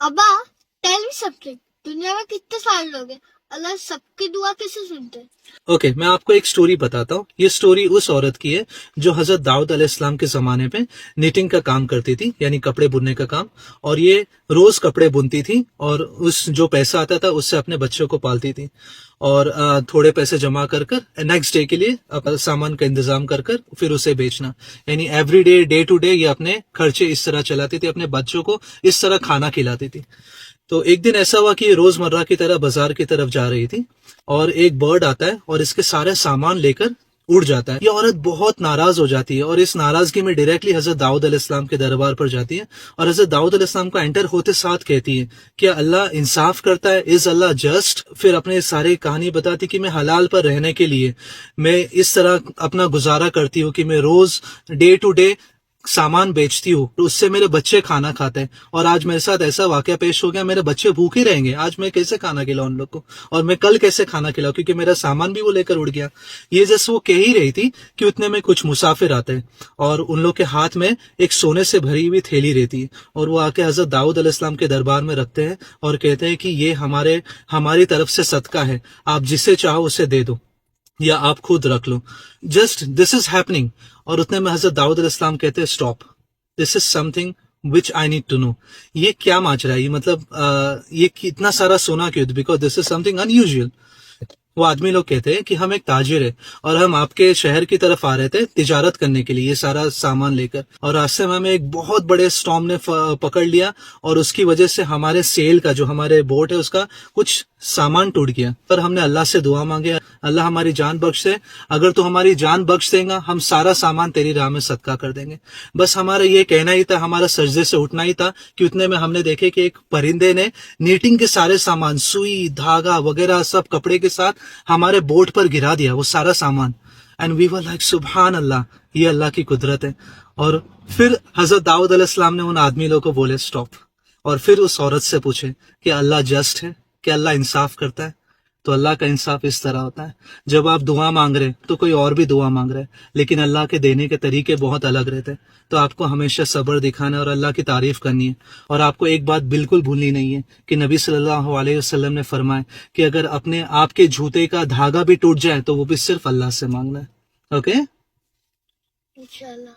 अब्बा tell me something, दुनिया में कितने सारे लोग हैं, अल्लाह सबकी दुआ कैसे सुनते हैं? ओके, मैं आपको एक स्टोरी बताता हूँ. ये स्टोरी उस औरत की है जो हजरत दाऊद अलैहिस्सलाम के जमाने पे निटिंग का काम करती थी, यानी कपड़े बुनने का काम. और ये रोज कपड़े बुनती थी और उस जो पैसा आता था उससे अपने बच्चों को पालती थी. और थोड़े पैसे जमा कर कर नेक्स्ट डे के लिए सामान का इंतजाम कर कर फिर उसे बेचना. यानी एवरी डे टू डे ये अपने खर्चे इस तरह चलाती थी, अपने बच्चों को इस तरह खाना खिलाती थी. तो एक दिन ऐसा हुआ कि ये रोजमर्रा की तरह बाजार की तरफ जा रही थी और एक बर्ड आता है और इसके सारे सामान लेकर उड़ जाता है. ये औरत बहुत नाराज हो जाती है और इस नाराजगी में डायरेक्टली हजरत दाऊद अलैहिस्सलाम के दरबार पर जाती है और हजरत दाऊद अलैहिस्सलाम को एंटर होते साथ कहती है क्या अल्लाह इंसाफ करता है, इज अल्लाह जस्ट. फिर अपने सारी कहानी बताती कि मैं हलाल पर रहने के लिए मैं इस तरह अपना गुजारा करती हूँ कि मैं रोज डे टू डे सामान बेचती हूँ, तो उससे मेरे बच्चे खाना खाते हैं. और आज मेरे साथ ऐसा वाकया पेश हो गया, मेरे बच्चे भूखे रहेंगे, आज मैं कैसे खाना खिलाऊं उन लोग को, और मैं कल कैसे खाना खिलाऊं क्योंकि मेरा सामान भी वो लेकर उड़ गया. ये जैसे वो कह ही रही थी कि उतने में कुछ मुसाफिर आते हैं और उन लोग के हाथ में एक सोने से भरी हुई थैली रहती है और वो आके हजरत दाऊद अलैहिस्सलाम के दरबार में रखते हैं और कहते हैं कि ये हमारी तरफ से सदका है, आप जिसे चाहो उसे दे दो या आप खुद रख लो. Just this is happening. और उतने में हजरत दाऊद अलैहिस्सलाम कहते हैं stop, this is something which I need to know. ये क्या माजरा है, ये मतलब ये इतना सारा सोना क्यों, because this is something unusual. वो आदमी लोग कहते हैं कि हम एक ताजिर है और हम आपके शहर की तरफ आ रहे थे तिजारत करने के लिए ये सारा सामान लेकर, और रास्ते में हमें एक बहुत बड़े स्टॉर्म ने पकड़ लिया और उसकी वजह से हमारे सेल का जो हमारे बोट है उसका कुछ सामान टूट गया. पर हमने अल्लाह से दुआ मांगे, अल्लाह हमारी जान बख्श दे, अगर तू हमारी जान बख्श देगा हम सारा सामान तेरी राह में सदका कर देंगे. बस हमारा ये कहना ही था, हमारा सजदे से उठना ही था कि उतने में हमने देखे कि एक परिंदे ने नीटिंग के सारे सामान, सुई धागा वगैरह सब कपड़े के साथ हमारे बोट पर गिरा दिया, वो सारा सामान. एंड वी वर लाइक सुभान अल्लाह, ये अल्लाह की कुदरत है. और फिर हजरत दाऊद अलैहिस्सलाम ने उन आदमी लोगों को बोले स्टॉप, और फिर उस औरत से पूछे कि अल्लाह जस्ट है, कि अल्लाह इंसाफ करता है. तो अल्लाह का इंसाफ इस तरह होता है, जब आप दुआ मांग रहे तो कोई और भी दुआ मांग रहा है, लेकिन अल्लाह के देने के तरीके बहुत अलग रहते हैं. तो आपको हमेशा सब्र दिखाना है और अल्लाह की तारीफ करनी है. और आपको एक बात बिल्कुल भूलनी नहीं है कि नबी सल्लल्लाहु अलैहि वसल्लम ने फरमाया कि अगर अपने आपके जूते का धागा भी टूट जाए तो वो भी सिर्फ अल्लाह से मांगना है. ओके इंशाल्लाह.